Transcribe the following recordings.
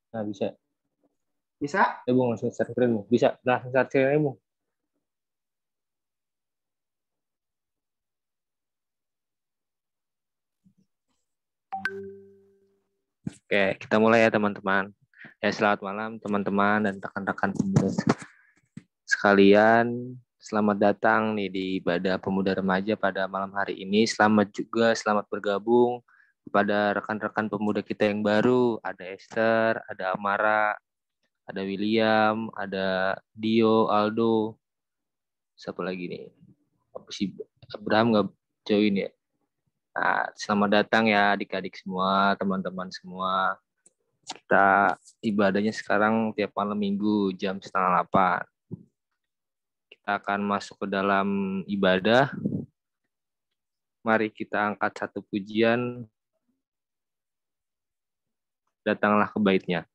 Nah, bisa. Bisa? Ya, Bung, langsung start screen, Bung. Bisa. Langsung start screen aja, Bung. Oke, kita mulai ya, teman-teman. Ya, selamat malam, teman-teman dan rekan-rekan pemuda sekalian. Selamat datang nih di ibadah pemuda remaja pada malam hari ini. Selamat bergabung kepada rekan-rekan pemuda kita yang baru. Ada Esther, ada Amara, ada William, ada Dio, Aldo, siapa lagi nih? Apa sih, Abraham nggak join ya? Nah, selamat datang ya adik-adik semua, teman-teman semua. Kita ibadahnya sekarang tiap malam minggu jam 7:30. Kita akan masuk ke dalam ibadah. Mari kita angkat satu pujian, datanglah ke baitnya.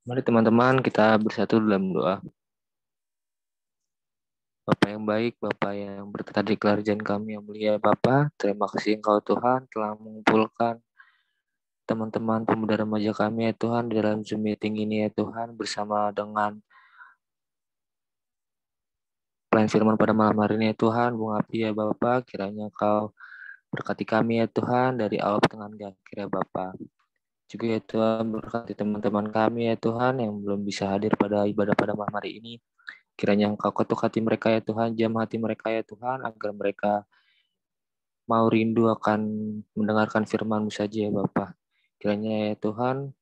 Mari teman-teman kita bersatu dalam doa. Bapak yang baik, Bapak yang bertata di kerajaan kami yang mulia, Bapak, terima kasih Engkau Tuhan telah mengumpulkan teman-teman pemuda remaja kami ya Tuhan di dalam Zoom meeting ini ya Tuhan, bersama dengan pelayan firman pada malam hari ini ya Tuhan. Bung Abdi ya Bapak, kiranya Engkau berkati kami ya Tuhan dari awal pertengahan hingga akhir ya Bapak. Juga ya Tuhan berkati teman-teman kami ya Tuhan yang belum bisa hadir pada ibadah pada malam hari ini. Kiranya Engkau ketuk hati mereka ya Tuhan, jam hati mereka ya Tuhan, agar mereka mau rindu akan mendengarkan firman-Mu saja ya Bapak. Kiranya ya Tuhan,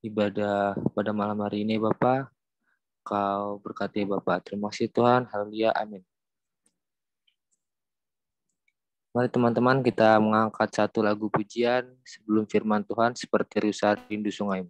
ibadah pada malam hari ini Bapak, Kau berkati Bapak. Terima kasih Tuhan, haleluya, amin. Mari teman-teman kita mengangkat satu lagu pujian sebelum firman Tuhan seperti Rusa Rindu Sungaimu.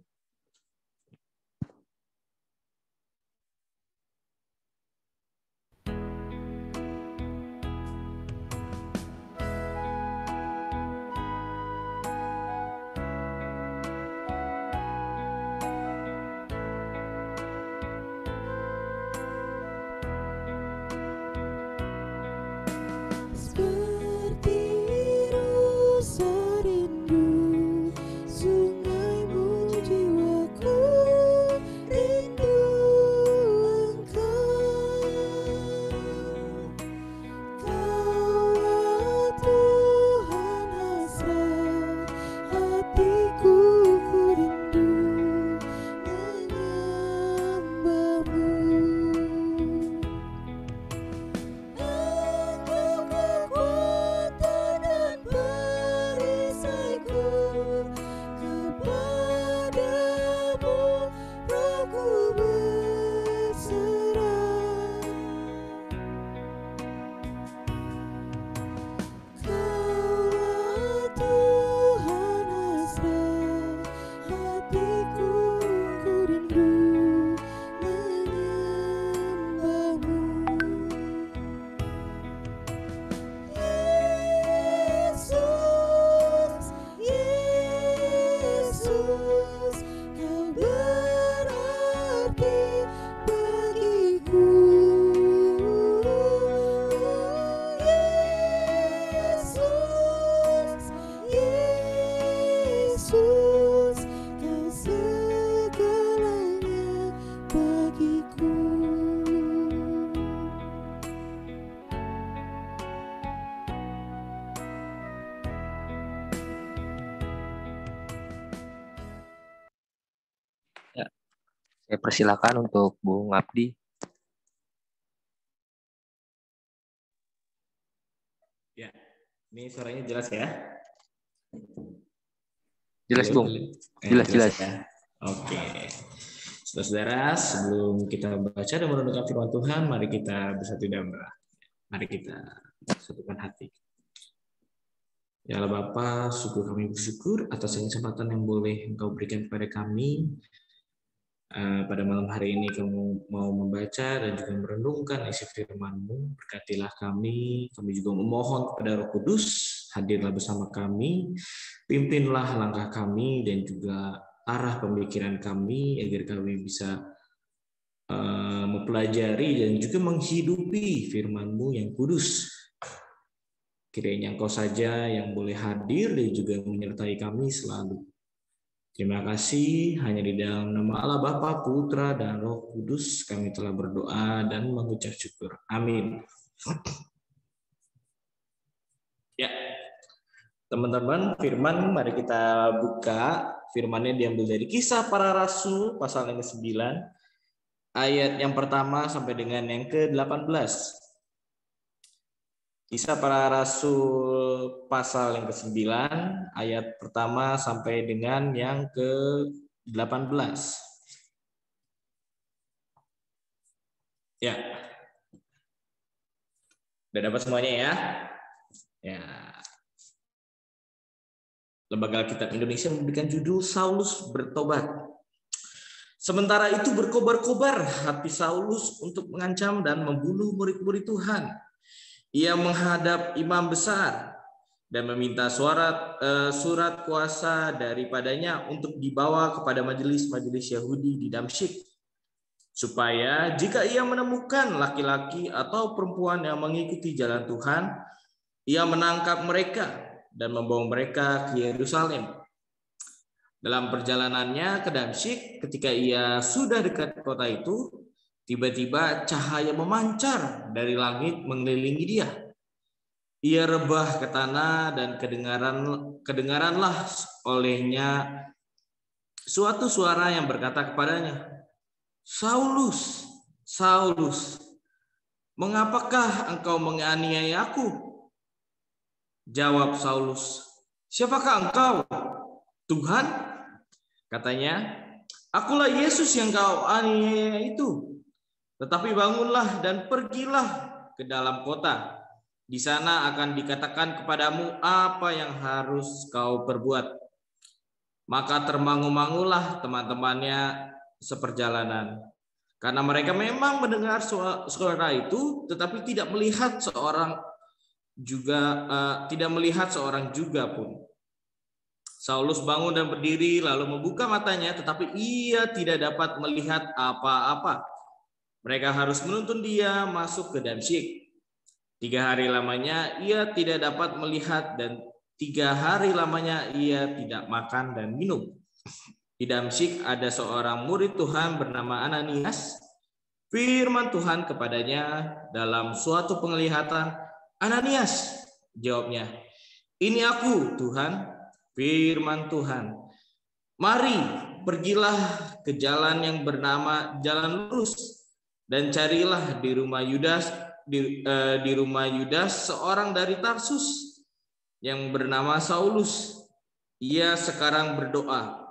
Saya persilakan untuk Bung Abdi. Ya, ini suaranya jelas ya? Jelas, Halo, Bung. Jelas. Ya. Oke. Saudara-saudara, sebelum kita baca dan merenungkan firman Tuhan, mari kita bersatu dalam doa. Mari kita satukan hati. Ya Allah Bapa, syukur kami bersyukur atas kesempatan yang boleh Engkau berikan kepada kami. Pada malam hari ini kamu mau membaca dan juga merenungkan isi firman-Mu. Berkatilah kami juga memohon kepada Roh Kudus, hadirlah bersama kami, pimpinlah langkah kami dan juga arah pemikiran kami agar kami bisa mempelajari dan juga menghidupi firman-Mu yang kudus. Kiranya Engkau saja yang boleh hadir dan juga menyertai kami selalu. Terima kasih, hanya di dalam nama Allah Bapa, Putra, dan Roh Kudus kami telah berdoa dan mengucap syukur. Amin. Ya, teman-teman, firman mari kita buka. Firmannya diambil dari Kisah Para Rasul pasal yang ke-9, ayat yang pertama sampai dengan yang ke-18. Kisah Para Rasul pasal yang ke-9 ayat pertama sampai dengan yang ke-18. Ya. Udah dapat semuanya ya? Ya. Lembaga Alkitab Indonesia memberikan judul Saulus bertobat. Sementara itu berkobar-kobar hati Saulus untuk mengancam dan membunuh murid-murid Tuhan. Ia menghadap imam besar dan meminta surat kuasa daripadanya untuk dibawa kepada majelis-majelis Yahudi di Damsyik, supaya jika ia menemukan laki-laki atau perempuan yang mengikuti jalan Tuhan, ia menangkap mereka dan membawa mereka ke Yerusalem. Dalam perjalanannya ke Damsyik, ketika ia sudah dekat kota itu, tiba-tiba cahaya memancar dari langit mengelilingi dia. Ia rebah ke tanah dan kedengaranlah olehnya suatu suara yang berkata kepadanya, "Saulus, Saulus, mengapakah engkau menganiaya aku?" Jawab Saulus, "Siapakah engkau, Tuhan?" Katanya, "Akulah Yesus yang kau aniaya itu. Tetapi bangunlah dan pergilah ke dalam kota. Di sana akan dikatakan kepadamu apa yang harus kau perbuat." Maka termangu-mangulah teman-temannya seperjalanan, karena mereka memang mendengar suara itu, tetapi tidak melihat seorang juga pun. Saulus bangun dan berdiri, lalu membuka matanya, tetapi ia tidak dapat melihat apa-apa. Mereka harus menuntun dia masuk ke Damsyik. 3 hari lamanya ia tidak dapat melihat, dan 3 hari lamanya ia tidak makan dan minum. Di Damsyik ada seorang murid Tuhan bernama Ananias. Firman Tuhan kepadanya dalam suatu penglihatan, "Ananias," jawabnya. "Ini aku, Tuhan." Firman Tuhan, "Mari, pergilah ke jalan yang bernama Jalan Lurus, dan carilah di rumah Yudas seorang dari Tarsus yang bernama Saulus. Ia sekarang berdoa,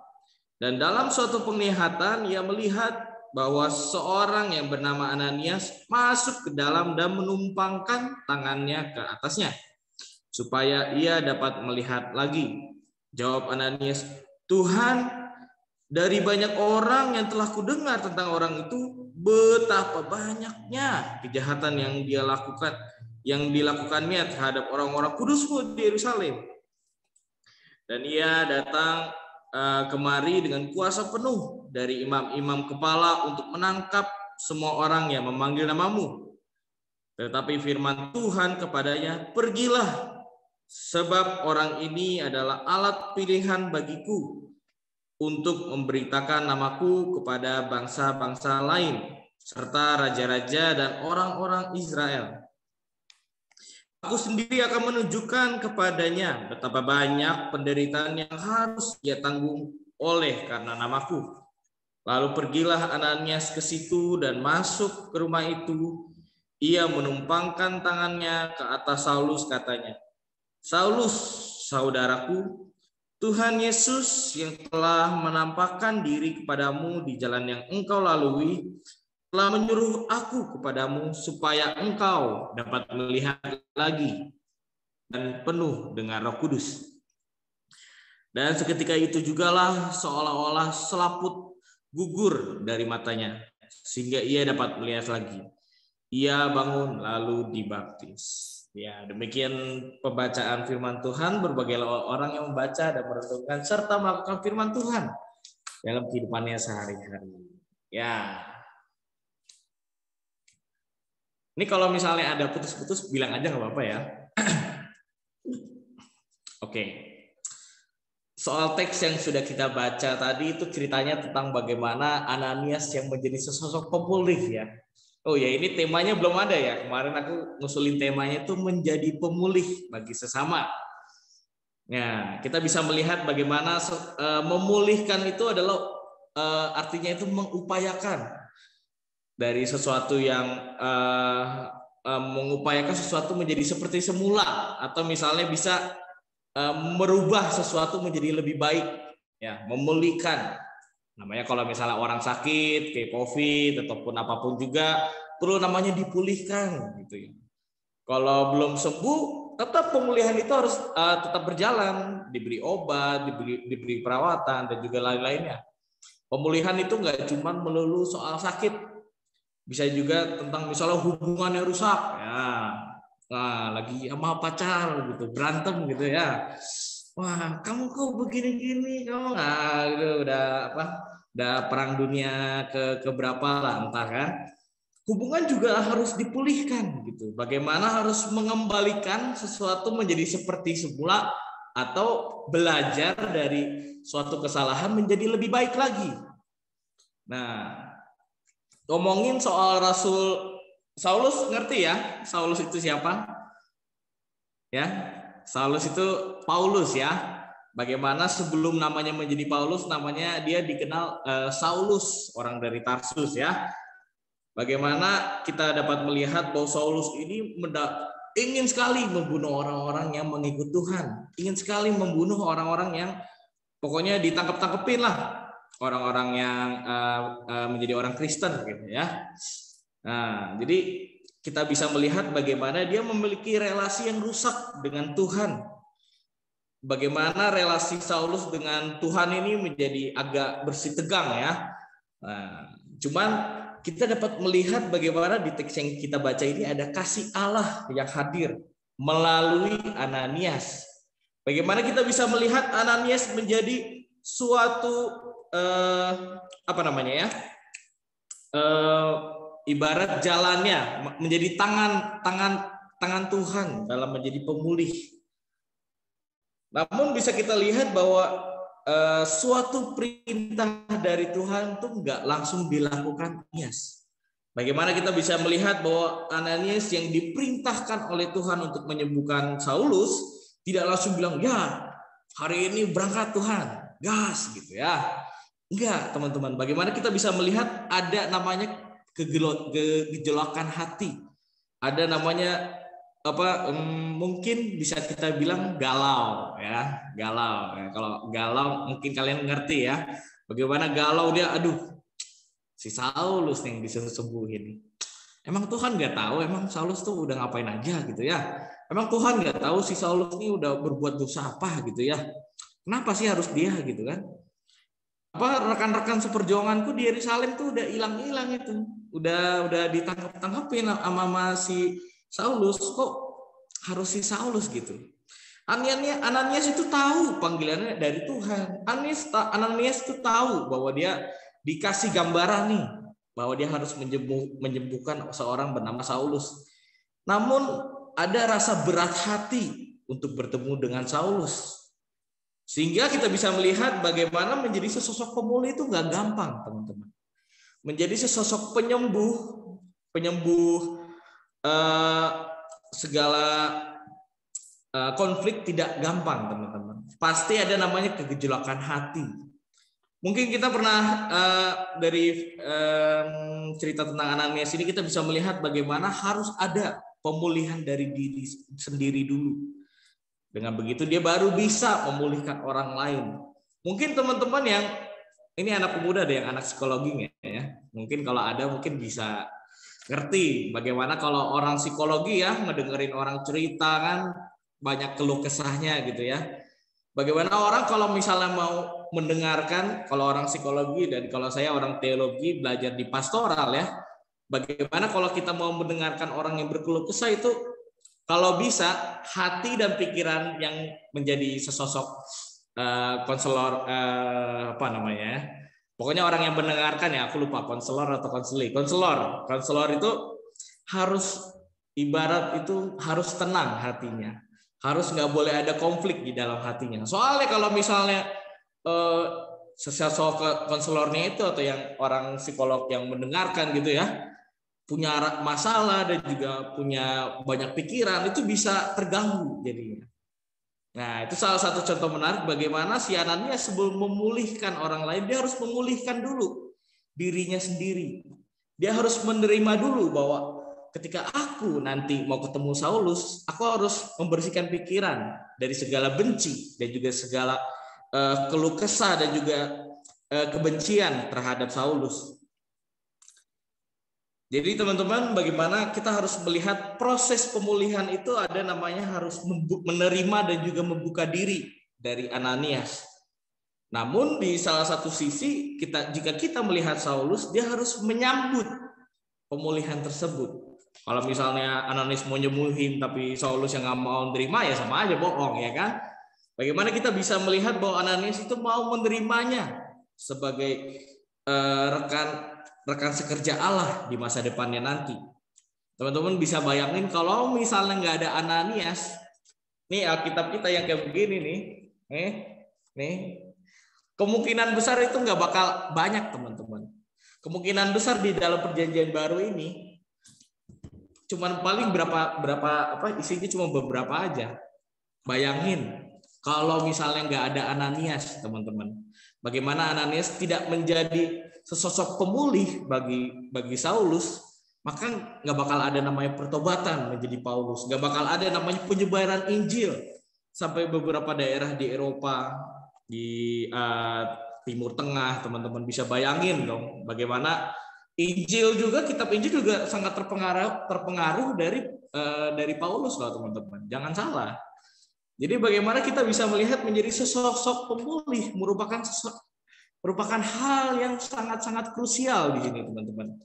dan dalam suatu penglihatan ia melihat bahwa seorang yang bernama Ananias masuk ke dalam dan menumpangkan tangannya ke atasnya, supaya ia dapat melihat lagi." Jawab Ananias, "Tuhan, dari banyak orang yang telah kudengar tentang orang itu, betapa banyaknya kejahatan yang dilakukannya terhadap orang-orang kudus-Mu di Yerusalem. Dan ia datang kemari dengan kuasa penuh dari imam-imam kepala untuk menangkap semua orang yang memanggil nama-Mu. Tetapi firman Tuhan kepadanya, pergilah, sebab orang ini adalah alat pilihan bagiku untuk memberitakan namaku kepada bangsa-bangsa lain, serta raja-raja dan orang-orang Israel. Aku sendiri akan menunjukkan kepadanya betapa banyak penderitaan yang harus ia tanggung oleh karena namaku. Lalu pergilah Ananias ke situ dan masuk ke rumah itu. Ia menumpangkan tangannya ke atas Saulus, katanya, "Saulus, saudaraku, Tuhan Yesus yang telah menampakkan diri kepadamu di jalan yang engkau lalui telah menyuruh aku kepadamu supaya engkau dapat melihat lagi dan penuh dengan Roh Kudus." Dan seketika itu jugalah seolah-olah selaput gugur dari matanya, sehingga ia dapat melihat lagi. Ia bangun lalu dibaptis. Ya, demikian pembacaan firman Tuhan. Berbagai orang yang membaca dan merenungkan serta melakukan firman Tuhan dalam kehidupannya sehari-hari. Ya. Ini kalau misalnya ada putus-putus, bilang aja nggak apa-apa ya. Oke. Soal teks yang sudah kita baca tadi itu ceritanya tentang bagaimana Ananias yang menjadi sesosok pemulih ya. Oh ya, ini temanya belum ada ya. Kemarin aku ngusulin temanya itu menjadi pemulih bagi sesama. Nah, kita bisa melihat bagaimana memulihkan itu adalah artinya itu mengupayakan dari sesuatu yang mengupayakan sesuatu menjadi seperti semula, atau misalnya bisa merubah sesuatu menjadi lebih baik, ya, memulihkan. Namanya kalau misalnya orang sakit kayak COVID ataupun apapun juga perlu namanya dipulihkan gitu ya. Kalau belum sembuh, tetap pemulihan itu harus tetap berjalan, diberi obat, diberi perawatan dan juga lain-lainnya. Pemulihan itu nggak cuma melulu soal sakit, bisa juga tentang misalnya hubungan yang rusak, ya. Nah, lagi sama pacar gitu, berantem gitu ya. Wah, kamu kok begini-gini, kamu gitu, udah apa? Udah perang dunia ke berapa lah entah kan. Hubungan juga harus dipulihkan gitu. Bagaimana harus mengembalikan sesuatu menjadi seperti semula atau belajar dari suatu kesalahan menjadi lebih baik lagi. Nah, ngomongin soal Rasul Saulus, ngerti ya? Saulus itu siapa? Ya, Saulus itu Paulus ya. Bagaimana sebelum namanya menjadi Paulus, namanya dia dikenal Saulus, orang dari Tarsus ya. Bagaimana kita dapat melihat bahwa Saulus ini ingin sekali membunuh orang-orang yang mengikut Tuhan, ingin sekali membunuh orang-orang yang pokoknya ditangkap-tangkepin lah, orang-orang yang menjadi orang Kristen gitu ya. Nah, jadi kita bisa melihat bagaimana dia memiliki relasi yang rusak dengan Tuhan. Bagaimana relasi Saulus dengan Tuhan ini menjadi agak bersih tegang ya. Nah, cuman kita dapat melihat bagaimana di teks yang kita baca ini ada kasih Allah yang hadir melalui Ananias. Bagaimana kita bisa melihat Ananias menjadi suatu ibarat jalannya, menjadi tangan Tuhan dalam menjadi pemulih. Namun bisa kita lihat bahwa suatu perintah dari Tuhan itu nggak langsung dilakukan Ananias. Bagaimana kita bisa melihat bahwa Ananias yang diperintahkan oleh Tuhan untuk menyembuhkan Saulus tidak langsung bilang, ya hari ini berangkat Tuhan, gas gitu ya. Enggak, teman-teman. Bagaimana kita bisa melihat ada namanya kegejolakan hati. Ada namanya mungkin bisa kita bilang galau ya, galau ya. Kalau galau mungkin kalian ngerti ya, bagaimana galau dia, aduh si Saulus yang disuruh sembuhin, emang Tuhan nggak tahu emang Saulus tuh udah ngapain aja gitu ya, emang Tuhan nggak tahu si Saulus ini udah berbuat dosa apa gitu ya, kenapa sih harus dia gitu kan. Apa rekan-rekan seperjuanganku di Yerusalem tuh udah hilang-hilang itu, udah ditangkap-tangkapin sama si Saulus, kok harus si Saulus gitu. Ananias itu tahu panggilannya dari Tuhan. Ananias itu tahu bahwa dia dikasih gambaran nih, bahwa dia harus menyembuhkan seorang bernama Saulus. Namun ada rasa berat hati untuk bertemu dengan Saulus. Sehingga kita bisa melihat bagaimana menjadi sesosok pemulih itu nggak gampang, teman-teman. Menjadi sesosok penyembuh segala konflik tidak gampang, teman-teman. Pasti ada namanya kegejolakan hati. Mungkin kita pernah dari cerita tentang Ananias ini kita bisa melihat bagaimana harus ada pemulihan dari diri sendiri dulu. Dengan begitu dia baru bisa memulihkan orang lain. Mungkin teman-teman yang ini anak pemuda ada yang anak psikologi ya. Mungkin kalau ada mungkin bisa ngerti bagaimana kalau orang psikologi ya ngedengerin orang cerita kan banyak keluh kesahnya gitu ya. Bagaimana orang kalau misalnya mau mendengarkan, kalau orang psikologi dan kalau saya orang teologi belajar di pastoral ya, bagaimana kalau kita mau mendengarkan orang yang berkeluh kesah itu, kalau bisa hati dan pikiran yang menjadi sesosok konselor apa namanya, pokoknya orang yang mendengarkan ya, aku lupa konselor atau konseli, konselor itu harus ibarat itu harus tenang hatinya. Harus nggak boleh ada konflik di dalam hatinya. Soalnya kalau misalnya sesosok konselornya itu atau yang orang psikolog yang mendengarkan gitu ya punya masalah dan juga punya banyak pikiran, itu bisa terganggu jadinya. Nah, itu salah satu contoh menarik bagaimana si Ananias sebelum memulihkan orang lain, dia harus memulihkan dulu dirinya sendiri. Dia harus menerima dulu bahwa ketika aku nanti mau ketemu Saulus, aku harus membersihkan pikiran dari segala benci dan juga segala keluh kesah dan juga kebencian terhadap Saulus. Jadi teman-teman, bagaimana kita harus melihat proses pemulihan itu ada namanya harus menerima dan juga membuka diri dari Ananias. Namun di salah satu sisi jika kita melihat Saulus, dia harus menyambut pemulihan tersebut. Kalau misalnya Ananias mau nyembuhin tapi Saulus yang nggak mau menerima ya sama aja bohong ya kan. Bagaimana kita bisa melihat bahwa Ananias itu mau menerimanya sebagai rekan sekerja Allah di masa depannya nanti. Teman-teman bisa bayangin kalau misalnya nggak ada Ananias, nih Alkitab kita yang kayak begini nih, kemungkinan besar itu nggak bakal banyak teman-teman. Kemungkinan besar di dalam perjanjian baru ini cuman paling berapa isinya cuma beberapa aja. Bayangin kalau misalnya nggak ada Ananias, teman-teman. Bagaimana Ananias tidak menjadi sesosok pemulih bagi Saulus, maka nggak bakal ada namanya pertobatan menjadi Paulus, nggak bakal ada namanya penyebaran Injil sampai beberapa daerah di Eropa, di Timur Tengah. Teman-teman bisa bayangin dong bagaimana Injil juga, kitab Injil juga sangat terpengaruh dari Paulus loh teman-teman. Jangan salah. Jadi bagaimana kita bisa melihat menjadi sesosok pemulih merupakan hal yang sangat-sangat krusial di sini teman-teman.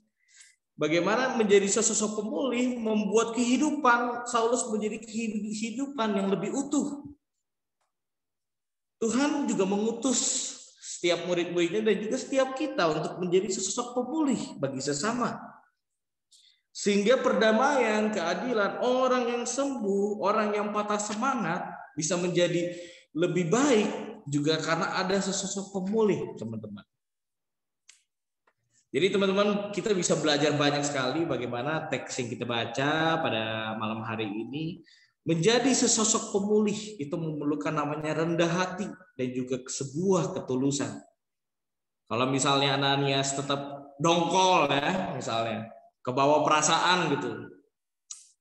Bagaimana menjadi sesosok pemulih membuat kehidupan Saulus menjadi kehidupan yang lebih utuh. Tuhan juga mengutus setiap murid-muridnya dan juga setiap kita untuk menjadi sesosok pemulih bagi sesama. Sehingga perdamaian, keadilan, orang yang sembuh, orang yang patah semangat bisa menjadi lebih baik juga karena ada sesosok pemulih, teman-teman. Jadi teman-teman, kita bisa belajar banyak sekali bagaimana teks yang kita baca pada malam hari ini. Menjadi sesosok pemulih itu memerlukan namanya rendah hati dan juga sebuah ketulusan. Kalau misalnya Ananias tetap dongkol ya, misalnya kebawa perasaan gitu,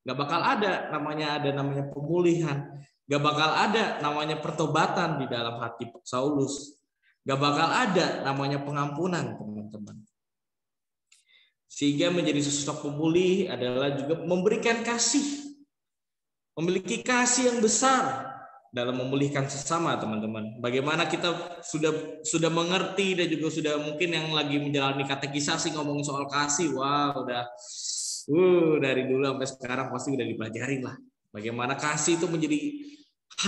nggak bakal ada namanya pemulihan, nggak bakal ada namanya pertobatan di dalam hati Saulus, nggak bakal ada namanya pengampunan, teman-teman. Sehingga menjadi sesosok pemulih adalah juga memberikan kasih. Memiliki kasih yang besar dalam memulihkan sesama, teman-teman. Bagaimana kita sudah mengerti dan juga sudah mungkin yang lagi menjalani katekisasi ngomong soal kasih, wah udah dari dulu sampai sekarang pasti udah dipelajari lah. Bagaimana kasih itu menjadi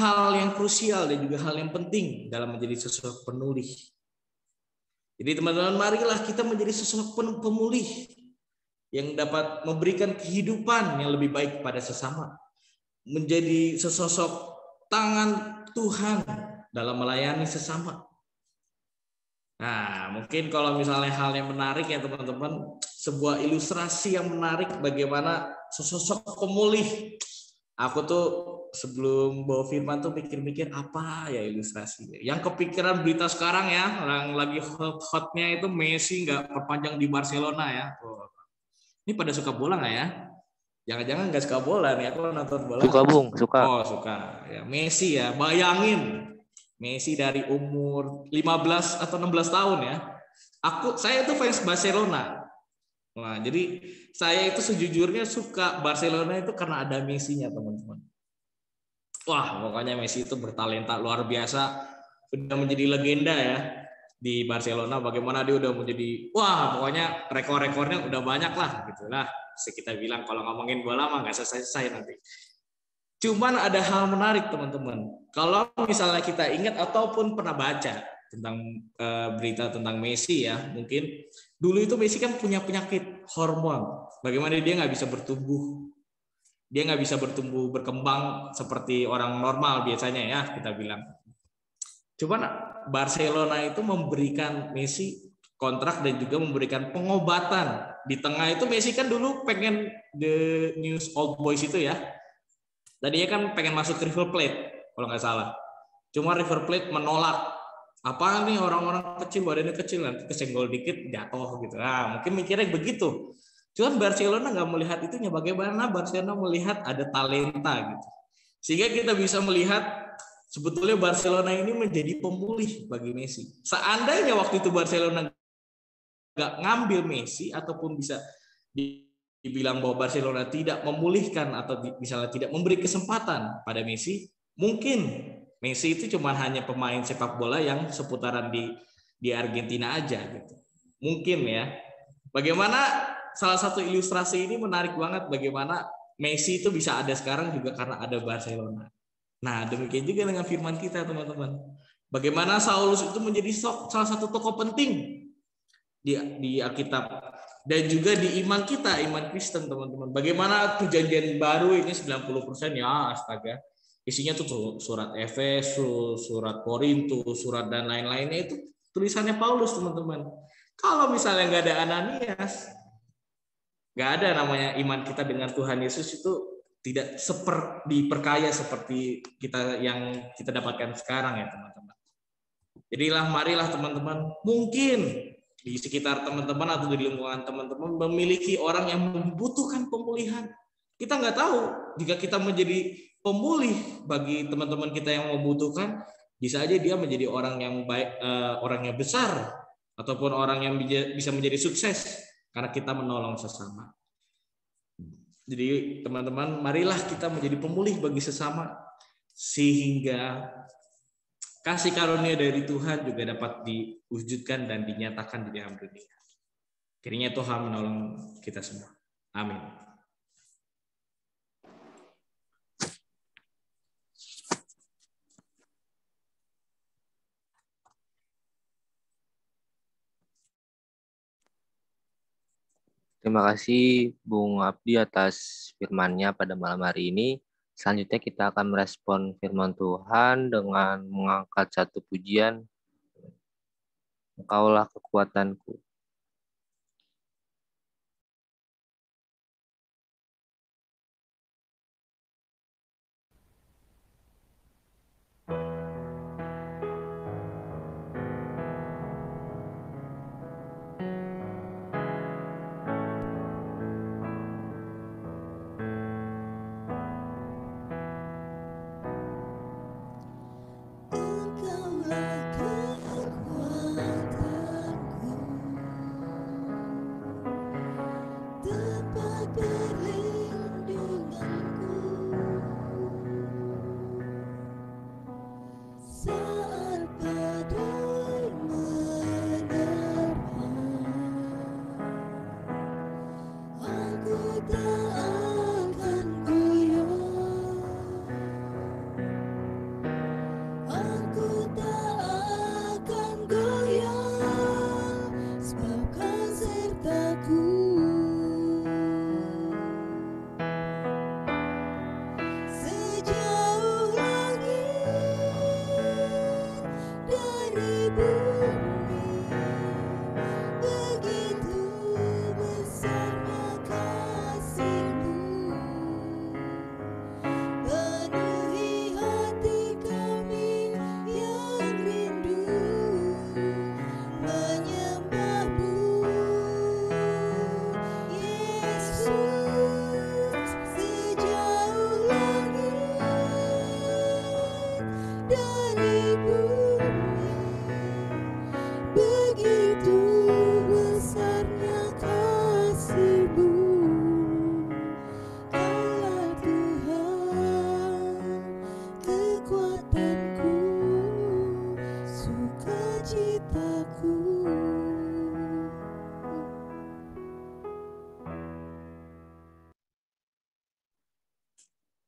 hal yang krusial dan juga hal yang penting dalam menjadi sosok pemulih. Jadi teman-teman, marilah kita menjadi sosok pemulih yang dapat memberikan kehidupan yang lebih baik pada sesama. Menjadi sesosok tangan Tuhan dalam melayani sesama. Nah, mungkin kalau misalnya hal yang menarik ya teman-teman, sebuah ilustrasi yang menarik bagaimana sesosok pemulih. Aku tuh sebelum bawa firman tuh mikir-mikir apa ya ilustrasinya. Yang kepikiran berita sekarang ya, yang lagi hot-hotnya itu Messi nggak perpanjang di Barcelona ya. Oh. Ini pada suka bola nggak ya? Jangan-jangan nggak suka bola nih, aku nonton bola. Suka Bung, suka. Oh suka. Ya, Messi ya, bayangin Messi dari umur 15 atau 16 tahun ya. Saya itu fans Barcelona. Nah, jadi saya itu sejujurnya suka Barcelona itu karena ada Messi-nya, teman-teman. Wah, pokoknya Messi itu bertalenta luar biasa, udah menjadi legenda ya di Barcelona. Bagaimana dia udah menjadi, wah, pokoknya rekor-rekornya udah banyak lah, gitulah. Kita bilang kalau ngomongin bola mah nggak selesai nanti. Cuman ada hal menarik, teman-teman. Kalau misalnya kita ingat ataupun pernah baca tentang berita tentang Messi ya, mungkin dulu itu Messi kan punya penyakit hormon. Bagaimana dia nggak bisa bertumbuh. Dia nggak bisa berkembang seperti orang normal biasanya ya, kita bilang. Cuman Barcelona itu memberikan Messi kontrak dan juga memberikan pengobatan. Di tengah itu Messi kan dulu pengen the News Old Boys itu ya. Tadinya kan pengen masuk ke River Plate kalau nggak salah. Cuma River Plate menolak. Apa nih orang-orang kecil, badannya kecil, nanti kesenggol dikit jatuh gitu. Nah, mungkin mikirnya begitu. Cuman Barcelona nggak melihat itunya. Bagaimana Barcelona melihat ada talenta gitu. Sehingga kita bisa melihat sebetulnya Barcelona ini menjadi pemulih bagi Messi. Seandainya waktu itu Barcelona nggak ngambil Messi ataupun bisa dibilang bahwa Barcelona tidak memulihkan atau misalnya tidak memberi kesempatan pada Messi, mungkin Messi itu cuma hanya pemain sepak bola yang seputaran di Argentina aja gitu. Mungkin ya. Bagaimana salah satu ilustrasi ini menarik banget bagaimana Messi itu bisa ada sekarang juga karena ada Barcelona. Nah, demikian juga dengan firman kita, teman-teman. Bagaimana Saulus itu menjadi salah satu tokoh penting di Alkitab dan juga di iman kita, iman Kristen, teman-teman. Bagaimana perjanjian baru ini 90% ya, astaga. Isinya tuh surat Efesus, surat Korintus, surat dan lain-lainnya itu tulisannya Paulus, teman-teman. Kalau misalnya nggak ada Ananias, nggak ada namanya iman kita dengan Tuhan Yesus itu tidak diperkaya seperti yang kita dapatkan sekarang ya, teman-teman. Jadilah marilah teman-teman, mungkin di sekitar teman-teman atau di lingkungan teman-teman memiliki orang yang membutuhkan pemulihan. Kita nggak tahu jika kita menjadi pemulih bagi teman-teman kita yang membutuhkan, bisa aja dia menjadi orang yang baik, orang yang besar, ataupun orang yang bisa menjadi sukses karena kita menolong sesama. Jadi teman-teman, marilah kita menjadi pemulih bagi sesama sehingga kasih karunia dari Tuhan juga dapat diwujudkan dan dinyatakan di dalam dunia. Kiranya Tuhan menolong kita semua. Amin. Terima kasih Bung Abdi atas firman-Nya pada malam hari ini. Selanjutnya kita akan merespon firman Tuhan dengan mengangkat satu pujian. Engkaulah kekuatanku. Engkaulah kekuatanku.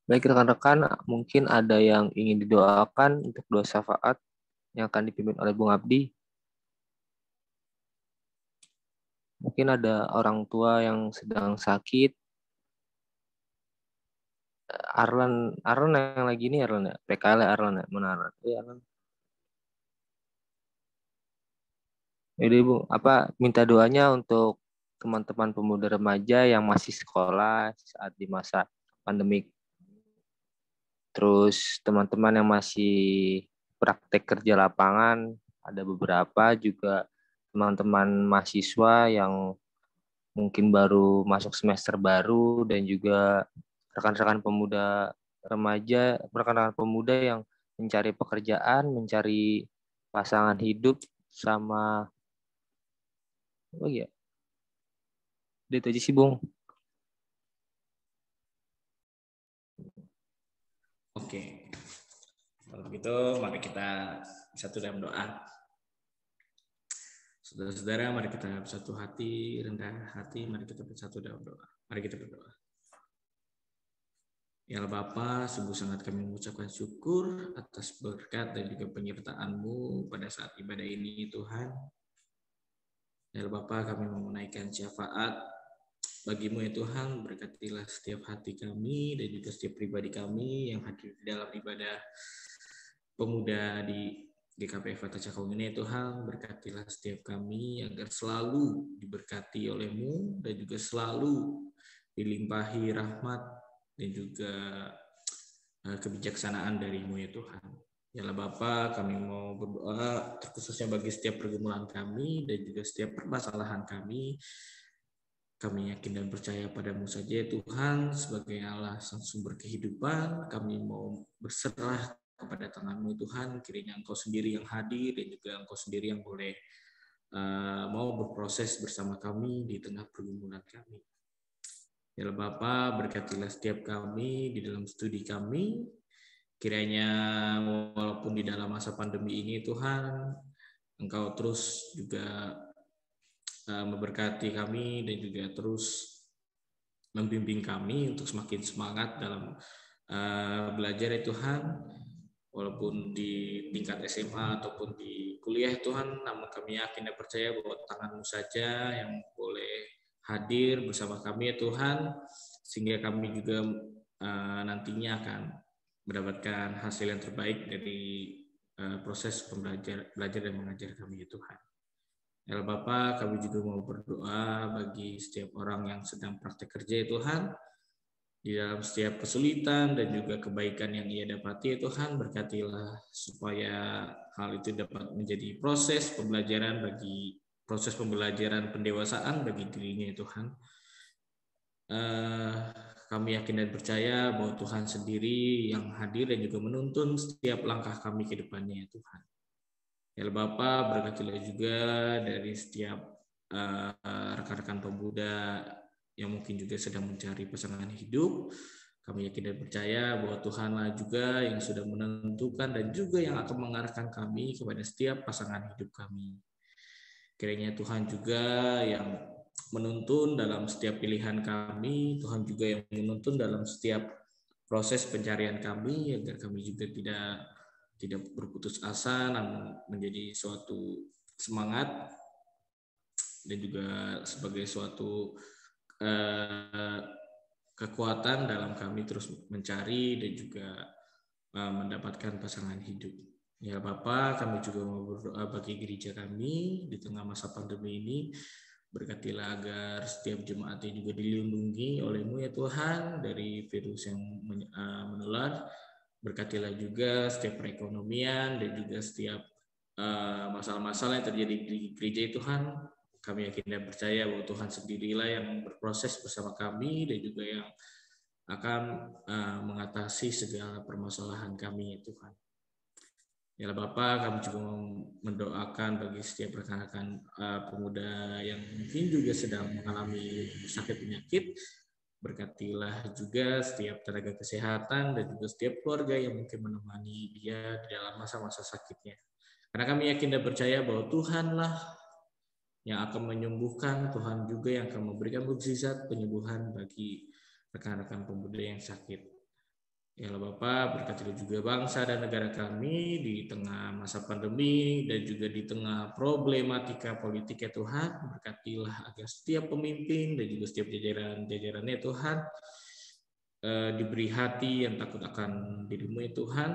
Baik rekan-rekan, mungkin ada yang ingin didoakan untuk doa syafaat yang akan dipimpin oleh Bung Abdi. Mungkin ada orang tua yang sedang sakit. Arlan yang lagi ini Arlan ya? PKL ya Arlan ya? Mana Arlan? Iya Arlan. Jadi Bu, minta doanya untuk teman-teman pemuda remaja yang masih sekolah saat di masa pandemik. Terus teman-teman yang masih praktek kerja lapangan, ada beberapa juga teman-teman mahasiswa yang mungkin baru masuk semester baru dan juga rekan-rekan pemuda remaja, rekan-rekan pemuda yang mencari pekerjaan, mencari pasangan hidup sama ya. Itu aja sih, Bung. Oke. Kalau begitu, mari kita satu dalam doa. Saudara-saudara, mari kita bersatu hati, rendah hati, mari kita bersatu dalam doa. Mari kita berdoa. Ya Allah Bapa, sungguh sangat kami mengucapkan syukur atas berkat dan juga penyertaan-Mu pada saat ibadah ini, Tuhan. Ya Allah Bapa, kami mau menaikkan syafaat bagi-Mu ya Tuhan, berkatilah setiap hati kami dan juga setiap pribadi kami yang hadir di dalam ibadah pemuda di GKP Fata Cakung ini ya Tuhan, berkatilah setiap kami agar selalu diberkati oleh-Mu dan juga selalu dilimpahi rahmat dan juga kebijaksanaan dari-Mu ya Tuhan. Ya Allah Bapa, kami mau berdoa terkhususnya bagi setiap pergumulan kami dan juga setiap permasalahan kami. Kami yakin dan percaya padamu saja Tuhan sebagai Allah sang sumber kehidupan. Kami mau berserah kepada tangan-Mu Tuhan. Kiranya Engkau sendiri yang hadir dan juga Engkau sendiri yang boleh mau berproses bersama kami di tengah pergumulan kami. Ya Bapa, berkatilah setiap kami di dalam studi kami. Kiranya walaupun di dalam masa pandemi ini Tuhan, Engkau terus juga memberkati kami dan juga terus membimbing kami untuk semakin semangat dalam belajar ya Tuhan, walaupun di tingkat SMA ataupun di kuliah Tuhan, namun kami yakin dan percaya bahwa tangan-Mu saja yang boleh hadir bersama kami ya Tuhan, sehingga kami juga nantinya akan mendapatkan hasil yang terbaik dari proses belajar dan mengajar kami ya Tuhan. Ya Bapa, kami juga mau berdoa bagi setiap orang yang sedang praktek kerja ya Tuhan, di dalam setiap kesulitan dan juga kebaikan yang ia dapati ya Tuhan, berkatilah supaya hal itu dapat menjadi proses pembelajaran pendewasaan bagi dirinya ya Tuhan. Kami yakin dan percaya bahwa Tuhan sendiri yang hadir dan juga menuntun setiap langkah kami ke depannya ya Tuhan. Ya Bapa, berkatilah juga dari setiap rekan-rekan pemuda yang mungkin juga sedang mencari pasangan hidup. Kami yakin dan percaya bahwa Tuhanlah juga yang sudah menentukan dan juga yang akan mengarahkan kami kepada setiap pasangan hidup kami. Kiranya Tuhan juga yang menuntun dalam setiap pilihan kami, Tuhan juga yang menuntun dalam setiap proses pencarian kami, agar kami juga tidak berputus asa, namun menjadi suatu semangat dan juga sebagai suatu kekuatan dalam kami terus mencari dan juga mendapatkan pasangan hidup. Ya Bapa, kami juga mau berdoa bagi gereja kami di tengah masa pandemi ini. Berkatilah agar setiap jemaatnya juga dilindungi oleh-Mu ya Tuhan dari virus yang menular. Berkatilah juga setiap perekonomian dan juga setiap masalah-masalah yang terjadi di gereja Tuhan. Kami yakin dan percaya bahwa Tuhan sendirilah yang berproses bersama kami dan juga yang akan mengatasi segala permasalahan kami ya Tuhan. Ya Bapa, kami juga mendoakan bagi setiap rekan-rekan pemuda yang mungkin juga sedang mengalami sakit penyakit. Berkatilah juga setiap tenaga kesehatan dan juga setiap keluarga yang mungkin menemani dia di dalam masa-masa sakitnya. Karena kami yakin dan percaya bahwa Tuhanlah yang akan menyembuhkan, Tuhan juga yang akan memberikan mukjizat penyembuhan bagi rekan-rekan pemuda yang sakit. Ya Allah Bapa, berkatilah juga bangsa dan negara kami di tengah masa pandemi dan juga di tengah problematika politik ya Tuhan. Berkatilah agar setiap pemimpin dan juga setiap jajarannya Tuhan diberi hati yang takut akan dirimu ya Tuhan.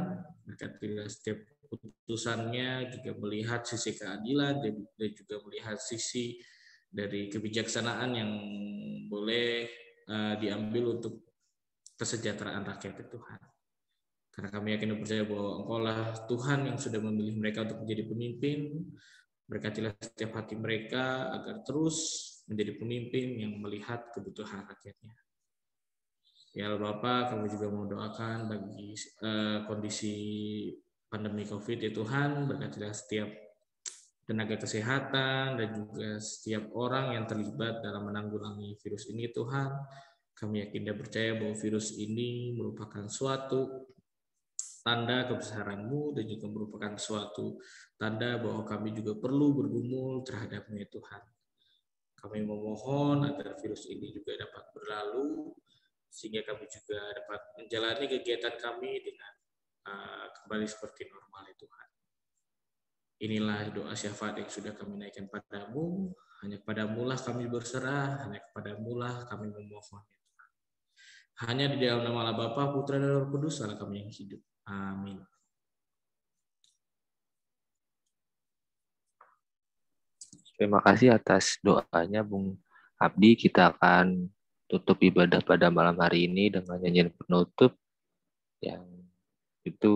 Berkatilah setiap keputusannya juga melihat sisi keadilan dan juga melihat sisi dari kebijaksanaan yang boleh diambil untuk kesejahteraan rakyat Tuhan. Karena kami yakin dan percaya bahwa Engkau lah Tuhan yang sudah memilih mereka untuk menjadi pemimpin. Berkatilah setiap hati mereka agar terus menjadi pemimpin yang melihat kebutuhan rakyatnya. Ya Allah Bapa, kami juga mau doakan bagi kondisi pandemi COVID ya Tuhan. Berkatilah setiap tenaga kesehatan dan juga setiap orang yang terlibat dalam menanggulangi virus ini Tuhan. Kami yakin dan percaya bahwa virus ini merupakan suatu tanda kebesaran-Mu dan juga merupakan suatu tanda bahwa kami juga perlu bergumul terhadap-Mu ya Tuhan. Kami memohon agar virus ini juga dapat berlalu sehingga kami juga dapat menjalani kegiatan kami dengan kembali seperti normal ya Tuhan. Inilah doa syafaat yang sudah kami naikkan padamu. Hanya kepadamu lah kami berserah, hanya kepadamu lah kami memohon. Hanya di dalam nama Allah Bapa, Putra dan Roh Kudus, Allah kami yang hidup. Amin. Terima kasih atas doanya Bung Abdi. Kita akan tutup ibadah pada malam hari ini dengan nyanyian penutup yang itu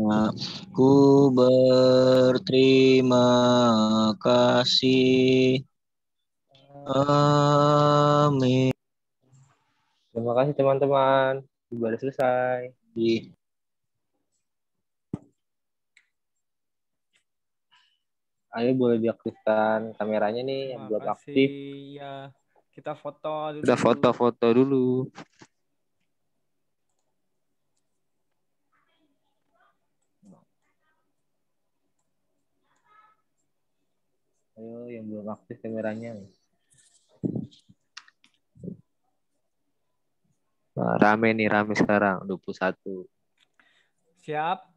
Aku berterima kasih. Amin. terima kasih teman-teman. Ibadah selesai. Ayo boleh diaktifkan kameranya nih yang belum aktif. Ya, kita foto dulu. Kita foto-foto dulu. Ayo yang belum aktif kameranya. Nah, rame sekarang 21. Siap.